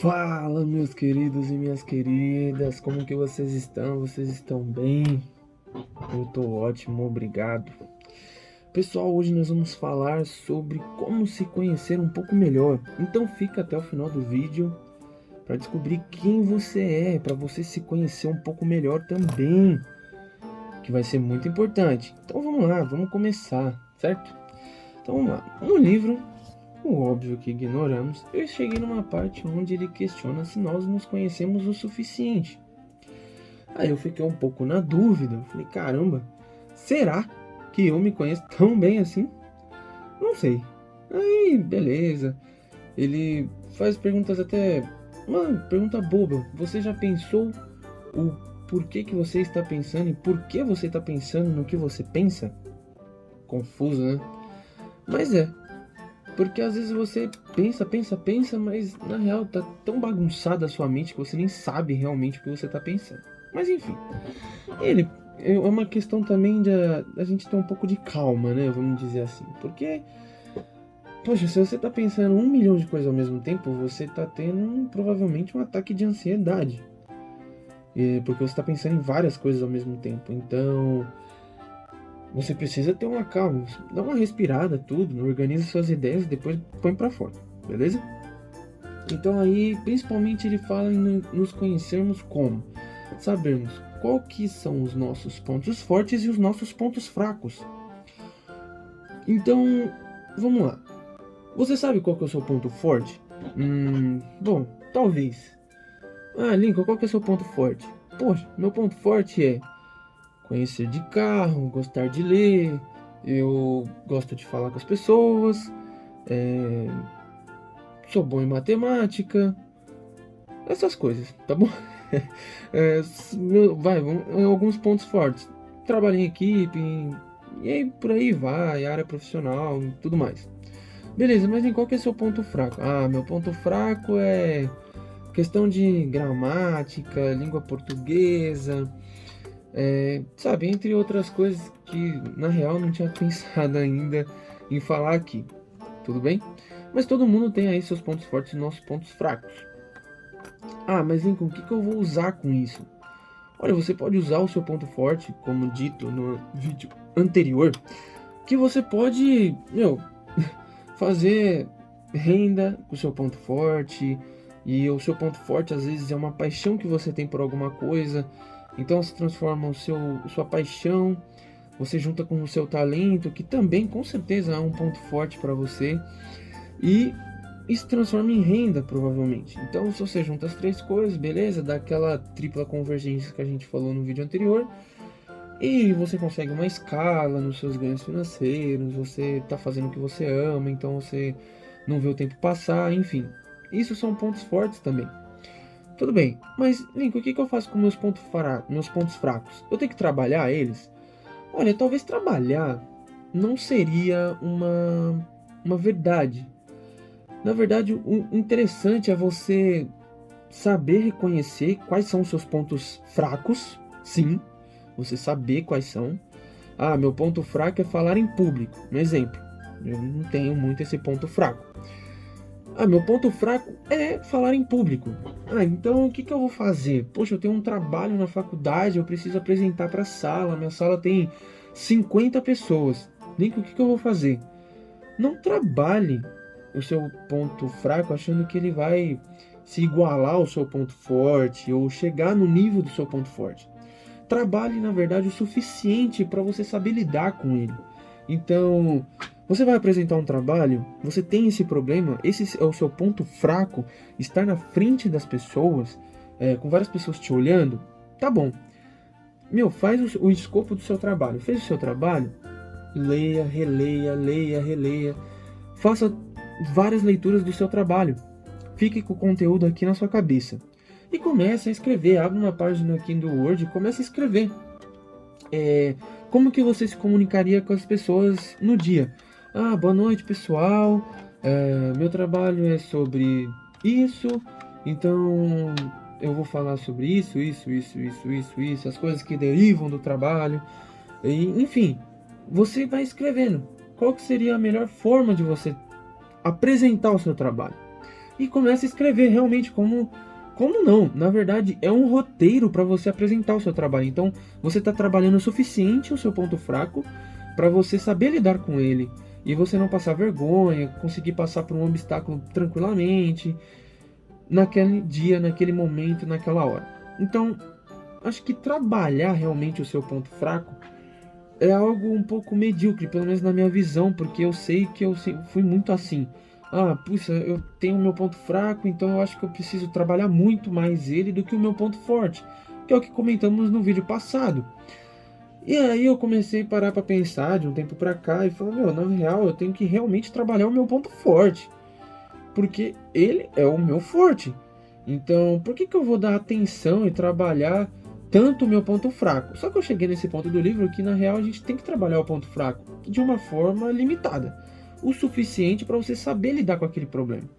Fala, meus queridos e minhas queridas, como que vocês estão? Vocês estão bem? Eu tô ótimo, obrigado. Pessoal, hoje nós vamos falar sobre como se conhecer um pouco melhor. Então fica até o final do vídeo para descobrir quem você é, para você se conhecer um pouco melhor também, que vai ser muito importante. Então vamos lá, vamos começar, certo? Então vamos lá. No livro O óbvio que ignoramos, eu cheguei numa parte onde ele questiona se nós nos conhecemos o suficiente. Aí eu fiquei um pouco na dúvida, eu falei, caramba, será que eu me conheço tão bem assim? Não sei. Aí, beleza, ele faz perguntas até, mano, pergunta boba, você já pensou o porquê que você está pensando e por que você está pensando no que você pensa? Confuso, né? Mas porque às vezes você pensa, mas na real tá tão bagunçada a sua mente que você nem sabe realmente o que você tá pensando. Mas enfim, ele é uma questão também de a gente ter um pouco de calma, né? Vamos dizer assim. Porque, poxa, se você tá pensando 1 milhão de coisas ao mesmo tempo, você tá tendo provavelmente um ataque de ansiedade. Porque você tá pensando em várias coisas ao mesmo tempo. Então, você precisa ter uma calma, dá uma respirada, tudo, organiza suas ideias e depois põe pra fora, beleza? Então aí, principalmente ele fala em nos conhecermos como sabermos qual que são os nossos pontos fortes e os nossos pontos fracos. Então, vamos lá. Você sabe qual que é o seu ponto forte? Bom, talvez. Ah, Lincoln, qual que é o seu ponto forte? Poxa, meu ponto forte é conhecer de carro, gostar de ler, eu gosto de falar com as pessoas, é, sou bom em matemática, essas coisas, tá bom? Alguns pontos fortes. Trabalho em equipe, e aí por aí vai, área profissional, tudo mais. Beleza, mas em qual que é seu ponto fraco? Ah, meu ponto fraco é questão de gramática, língua portuguesa, sabe, entre outras coisas que na real não tinha pensado ainda em falar aqui, tudo bem? Mas todo mundo tem aí seus pontos fortes e nossos pontos fracos. Ah, mas Lincoln, o que eu vou usar com isso? Olha, você pode usar o seu ponto forte, como dito no vídeo anterior, que você pode, fazer renda com o seu ponto forte, e o seu ponto forte às vezes é uma paixão que você tem por alguma coisa, então se transforma sua paixão, você junta com o seu talento, que também com certeza é um ponto forte para você, e isso transforma em renda provavelmente. Então se você junta as três coisas, beleza, dá aquela tripla convergência que a gente falou no vídeo anterior, e você consegue uma escala nos seus ganhos financeiros, você está fazendo o que você ama, então você não vê o tempo passar, enfim. Isso são pontos fortes também. Tudo bem, mas Lincoln, o que eu faço com meus pontos fracos? Eu tenho que trabalhar eles? Olha, talvez trabalhar não seria uma verdade. Na verdade, o interessante é você saber reconhecer quais são os seus pontos fracos, sim, você saber quais são. Ah, meu ponto fraco é falar em público. Um exemplo, eu não tenho muito esse ponto fraco. Ah, meu ponto fraco é falar em público. Ah, então o que eu vou fazer? Poxa, eu tenho um trabalho na faculdade, eu preciso apresentar para a sala. Minha sala tem 50 pessoas. Nico, o que eu vou fazer? Não trabalhe o seu ponto fraco achando que ele vai se igualar ao seu ponto forte ou chegar no nível do seu ponto forte. Trabalhe, na verdade, o suficiente para você saber lidar com ele. Então, você vai apresentar um trabalho, você tem esse problema, esse é o seu ponto fraco, estar na frente das pessoas, com várias pessoas te olhando, tá bom. Faz o escopo do seu trabalho. Fez o seu trabalho? Leia, releia, leia, releia. Faça várias leituras do seu trabalho. Fique com o conteúdo aqui na sua cabeça. E comece a escrever. Abre uma página aqui do Word e comece a escrever. Como que você se comunicaria com as pessoas no dia? Ah, boa noite, pessoal. Meu trabalho é sobre isso. Então, eu vou falar sobre isso, as coisas que derivam do trabalho. Enfim, você vai escrevendo. Qual que seria a melhor forma de você apresentar o seu trabalho? e começa a escrever realmente como não. Na verdade, é um roteiro para você apresentar o seu trabalho. Então, você está trabalhando o suficiente o seu ponto fraco para você saber lidar com ele e você não passar vergonha, conseguir passar por um obstáculo tranquilamente naquele dia, naquele momento, naquela hora. Então, acho que trabalhar realmente o seu ponto fraco é algo um pouco medíocre, pelo menos na minha visão, porque eu sei que eu fui muito assim. Ah, puxa, eu tenho o meu ponto fraco, então eu acho que eu preciso trabalhar muito mais ele do que o meu ponto forte, que é o que comentamos no vídeo passado. E aí eu comecei a parar para pensar de um tempo para cá e falar, meu, na real, eu tenho que realmente trabalhar o meu ponto forte, porque ele é o meu forte. Então, por que eu vou dar atenção e trabalhar tanto o meu ponto fraco? Só que eu cheguei nesse ponto do livro que, na real, a gente tem que trabalhar o ponto fraco de uma forma limitada. O suficiente para você saber lidar com aquele problema.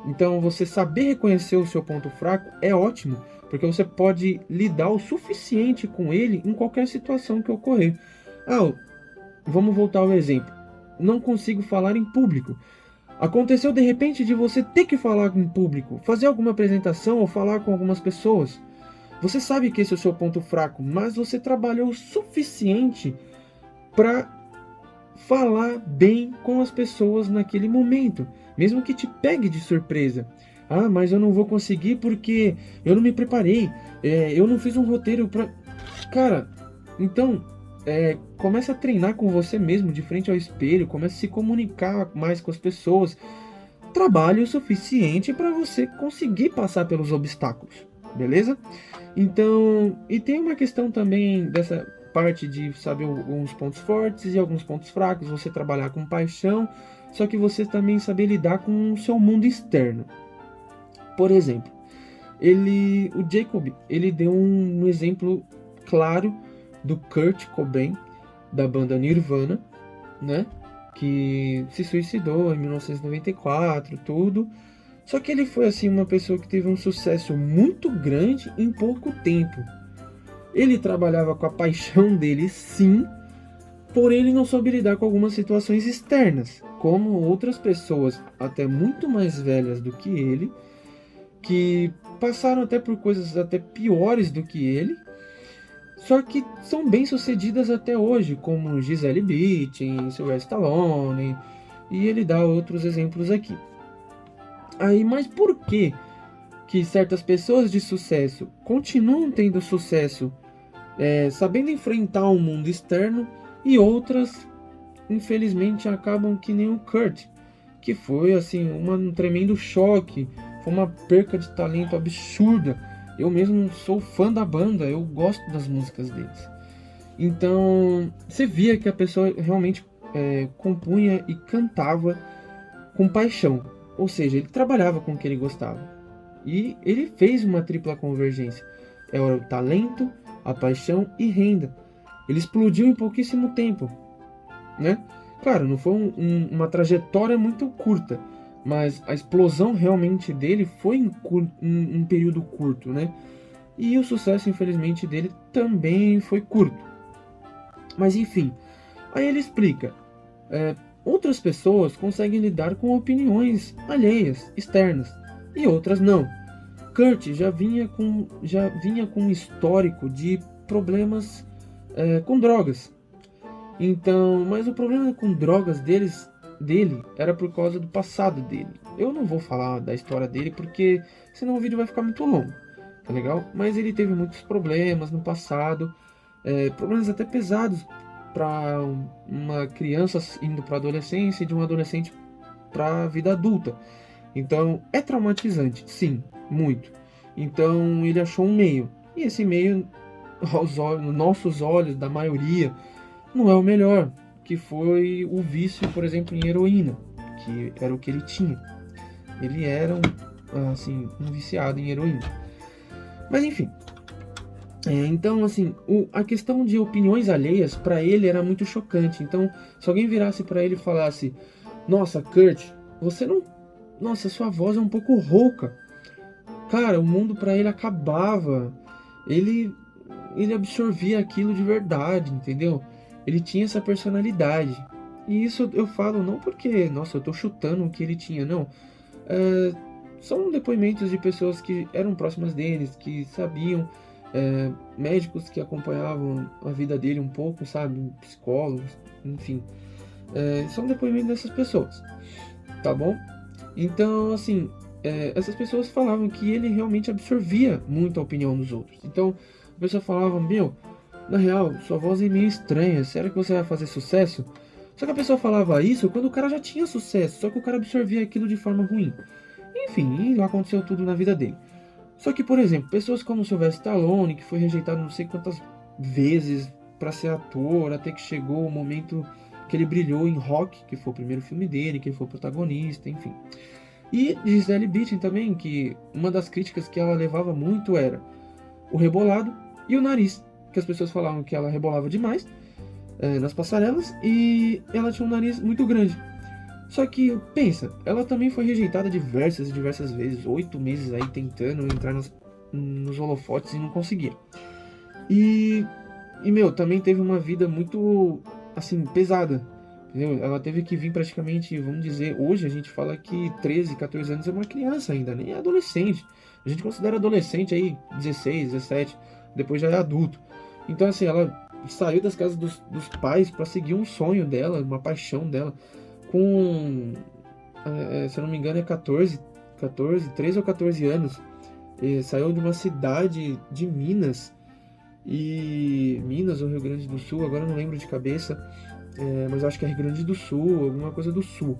Então, você saber reconhecer o seu ponto fraco é ótimo, porque você pode lidar o suficiente com ele em qualquer situação que ocorrer. Ah, vamos voltar ao exemplo. Não consigo falar em público. Aconteceu de repente de você ter que falar em público, fazer alguma apresentação ou falar com algumas pessoas. Você sabe que esse é o seu ponto fraco, mas você trabalhou o suficiente para falar bem com as pessoas naquele momento, mesmo que te pegue de surpresa. Ah, mas eu não vou conseguir porque eu não me preparei, eu não fiz um roteiro para... Cara, então começa a treinar com você mesmo, de frente ao espelho, começa a se comunicar mais com as pessoas. Trabalhe o suficiente para você conseguir passar pelos obstáculos, beleza? Então, e tem uma questão também dessa parte de saber alguns pontos fortes e alguns pontos fracos, você trabalhar com paixão, só que você também saber lidar com o seu mundo externo. Por exemplo, o Jacob, ele deu um exemplo claro do Kurt Cobain, da banda Nirvana, né? Que se suicidou em 1994, tudo. Só que ele foi assim uma pessoa que teve um sucesso muito grande em pouco tempo. Ele trabalhava com a paixão dele, sim, porém ele não soube lidar com algumas situações externas, como outras pessoas até muito mais velhas do que ele, que passaram até por coisas até piores do que ele, só que são bem sucedidas até hoje, como Gisele Bündchen, Sylvester Stallone, e ele dá outros exemplos aqui. Aí, mas por que certas pessoas de sucesso continuam tendo sucesso, sabendo enfrentar o mundo externo, e outras, infelizmente, acabam que nem o Kurt, que foi assim um tremendo choque, foi uma perca de talento absurda. Eu mesmo sou fã da banda, eu gosto das músicas deles. Então, você via que a pessoa realmente compunha e cantava com paixão. Ou seja, ele trabalhava com o que ele gostava. E ele fez uma tripla convergência. Era o talento, a paixão e renda. Ele explodiu em pouquíssimo tempo, né? Claro, não foi uma trajetória muito curta, mas a explosão realmente dele foi em um período curto, né? E o sucesso, infelizmente, dele também foi curto. Mas enfim, aí ele explica. Outras pessoas conseguem lidar com opiniões alheias, externas, e outras não. Kurt já vinha com um histórico de problemas com drogas. Então, mas o problema com drogas dele era por causa do passado dele. Eu não vou falar da história dele porque senão o vídeo vai ficar muito longo, tá legal? Mas ele teve muitos problemas no passado, problemas até pesados para uma criança indo para a adolescência e de um adolescente para a vida adulta. Então é traumatizante, sim, muito. Então ele achou um meio, e esse meio, aos nossos olhos, da maioria, não é o melhor, que foi o vício, por exemplo, em heroína, que era o que ele tinha. Ele era um viciado em heroína. Mas enfim. Então, assim, a questão de opiniões alheias, para ele, era muito chocante. Então, se alguém virasse para ele e falasse: Nossa, Kurt, você não... Nossa, sua voz é um pouco rouca. Cara, o mundo para ele acabava. Ele absorvia aquilo de verdade, entendeu? Ele tinha essa personalidade. E isso eu falo não porque, nossa, eu tô chutando o que ele tinha, não. são depoimentos de pessoas que eram próximas deles, que sabiam, médicos que acompanhavam a vida dele um pouco, sabe? Psicólogos, enfim. São depoimentos dessas pessoas, tá bom? Então, assim, essas pessoas falavam que ele realmente absorvia muito a opinião dos outros. Então, a pessoa falava, meu, na real, sua voz é meio estranha, será que você vai fazer sucesso? Só que a pessoa falava isso quando o cara já tinha sucesso, só que o cara absorvia aquilo de forma ruim. Enfim, e aconteceu tudo na vida dele. Só que, por exemplo, pessoas como o Sylvester Stallone, que foi rejeitado não sei quantas vezes para ser ator, até que chegou o momento que ele brilhou em Rock, que foi o primeiro filme dele, que ele foi o protagonista, enfim. E Gisele Bündchen também, que uma das críticas que ela levava muito era o rebolado e o nariz, que as pessoas falavam que ela rebolava demais nas passarelas e ela tinha um nariz muito grande. Só que, pensa, ela também foi rejeitada diversas e diversas vezes, 8 meses aí tentando entrar nos holofotes e não conseguia. Meu, também teve uma vida muito, assim, pesada, entendeu? Ela teve que vir praticamente, vamos dizer, hoje a gente fala que 13, 14 anos é uma criança ainda, nem é adolescente. A gente considera adolescente aí 16, 17, depois já é adulto. Então, assim, ela saiu das casas dos pais para seguir um sonho dela, uma paixão dela, com, se eu não me engano, é 13 ou 14 anos. Saiu de uma cidade de Minas, Minas ou Rio Grande do Sul, agora eu não lembro de cabeça, mas acho que é Rio Grande do Sul, alguma coisa do Sul,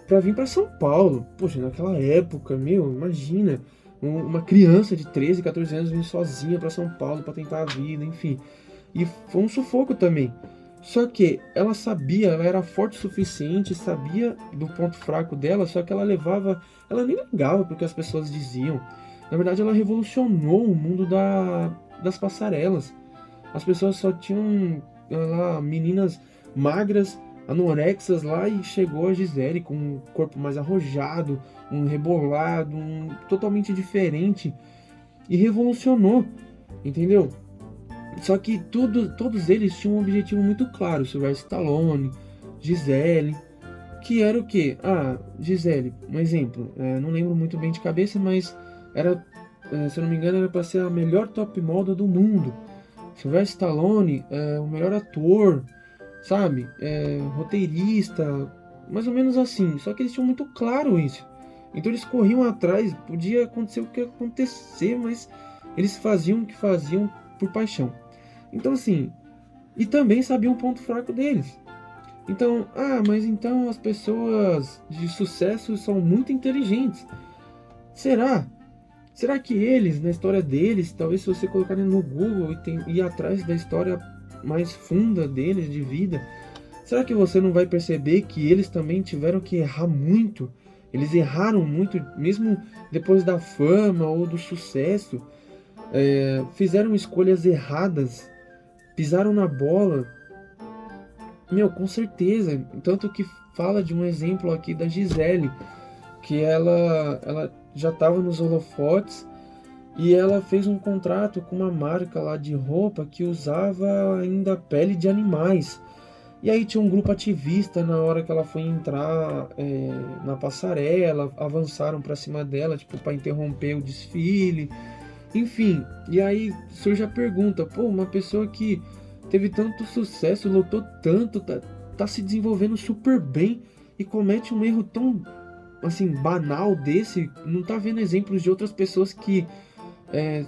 para vir para São Paulo. Poxa, naquela época, meu, imagina, uma criança de 13, 14 anos vir sozinha para São Paulo para tentar a vida, enfim. E foi um sufoco também. Só que ela sabia, ela era forte o suficiente, sabia do ponto fraco dela, só que ela nem ligava porque as pessoas diziam. Na verdade, ela revolucionou o mundo das passarelas. As pessoas só tinham lá meninas magras, anorexas lá, e chegou a Gisele com um corpo mais arrojado, um rebolado, totalmente diferente, e revolucionou, entendeu? Só que todos eles tinham um objetivo muito claro. Sylvester Stallone, Gisele, que era o quê? Gisele, um exemplo, não lembro muito bem de cabeça, mas era, se eu não me engano, era para ser a melhor top model do mundo. Sylvester Stallone, o melhor ator, sabe? Roteirista, mais ou menos assim. Só que eles tinham muito claro isso. Então eles corriam atrás, podia acontecer o que acontecer, mas eles faziam o que faziam por paixão. Então, assim, e também sabiam o ponto fraco deles. Então, mas então as pessoas de sucesso são muito inteligentes. Será? Será que eles, na história deles, talvez se você colocar no Google e ir atrás da história mais funda deles, de vida, será que você não vai perceber que eles também tiveram que errar muito? Eles erraram muito, mesmo depois da fama ou do sucesso. Fizeram escolhas erradas, pisaram na bola. Meu, com certeza. Tanto que fala de um exemplo aqui da Gisele, que ela já estava nos holofotes e ela fez um contrato com uma marca lá de roupa que usava ainda pele de animais. E aí tinha um grupo ativista na hora que ela foi entrar na passarela, avançaram para cima dela, tipo, para interromper o desfile. Enfim, e aí surge a pergunta, uma pessoa que teve tanto sucesso, lutou tanto, tá se desenvolvendo super bem e comete um erro tão, assim, banal desse, não tá vendo exemplos de outras pessoas que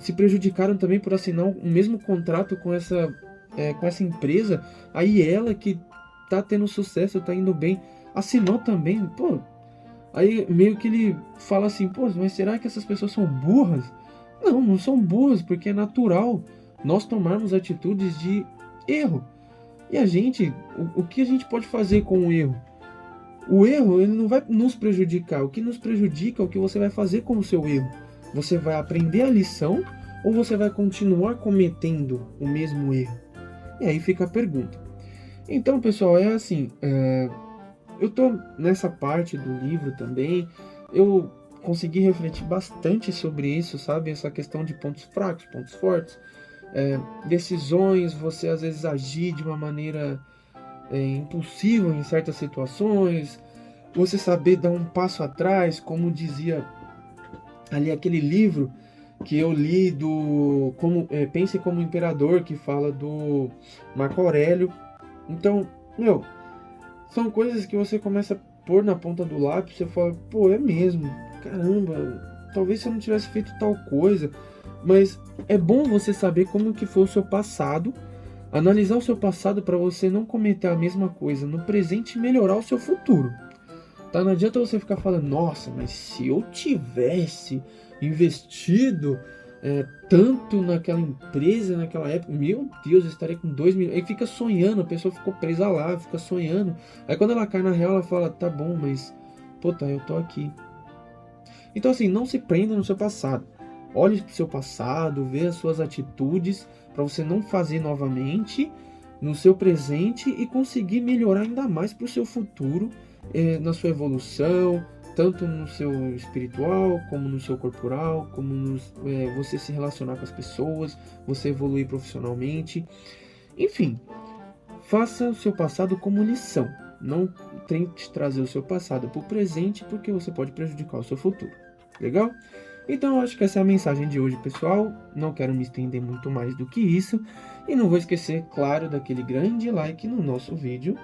se prejudicaram também por assinar o mesmo contrato com essa empresa, aí ela que tá tendo sucesso, tá indo bem, assinou também, aí meio que ele fala assim, mas será que essas pessoas são burras? Não são burras, porque é natural nós tomarmos atitudes de erro. E a gente, o que a gente pode fazer com o erro? O erro, ele não vai nos prejudicar. O que nos prejudica é o que você vai fazer com o seu erro. Você vai aprender a lição ou você vai continuar cometendo o mesmo erro? E aí fica a pergunta. Então, pessoal, é assim, eu tô nessa parte do livro também, eu consegui refletir bastante sobre isso, sabe? Essa questão de pontos fracos, pontos fortes, decisões, você às vezes agir de uma maneira impulsiva em certas situações, você saber dar um passo atrás, como dizia ali aquele livro que eu li do Pense como Imperador, que fala do Marco Aurélio. Então, meu, são coisas que você começa a pôr na ponta do lápis, você fala, pô, é mesmo, caramba, talvez se eu não tivesse feito tal coisa, mas é bom você saber como que foi o seu passado, analisar o seu passado para você não cometer a mesma coisa no presente e melhorar o seu futuro. Tá? Não adianta você ficar falando, nossa, mas se eu tivesse investido tanto naquela empresa, naquela época, meu Deus, eu estaria com 2 milhões. Aí fica sonhando, a pessoa ficou presa lá, fica sonhando. Aí quando ela cai na real, ela fala, tá bom, mas, pô, tá, eu tô aqui. Então assim, não se prenda no seu passado. Olhe pro seu passado, vê as suas atitudes, para você não fazer novamente no seu presente e conseguir melhorar ainda mais para o seu futuro, na sua evolução, tanto no seu espiritual, como no seu corporal, como você se relacionar com as pessoas, você evoluir profissionalmente. Enfim, faça o seu passado como lição. Não tente trazer o seu passado para o presente, porque você pode prejudicar o seu futuro. Legal? Então eu acho que essa é a mensagem de hoje, pessoal. Não quero me estender muito mais do que isso. E não vou esquecer, claro, daquele grande like no nosso vídeo,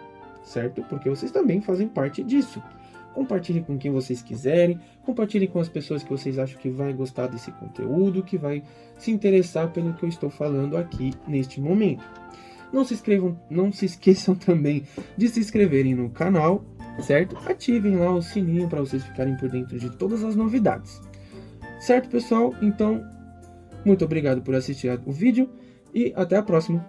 certo? Porque vocês também fazem parte disso. Compartilhe com quem vocês quiserem, compartilhe com as pessoas que vocês acham que vai gostar desse conteúdo, que vai se interessar pelo que eu estou falando aqui neste momento. Não se esqueçam também de se inscreverem no canal, certo? Ativem lá o sininho para vocês ficarem por dentro de todas as novidades. Certo, pessoal? Então, muito obrigado por assistir o vídeo e até a próxima.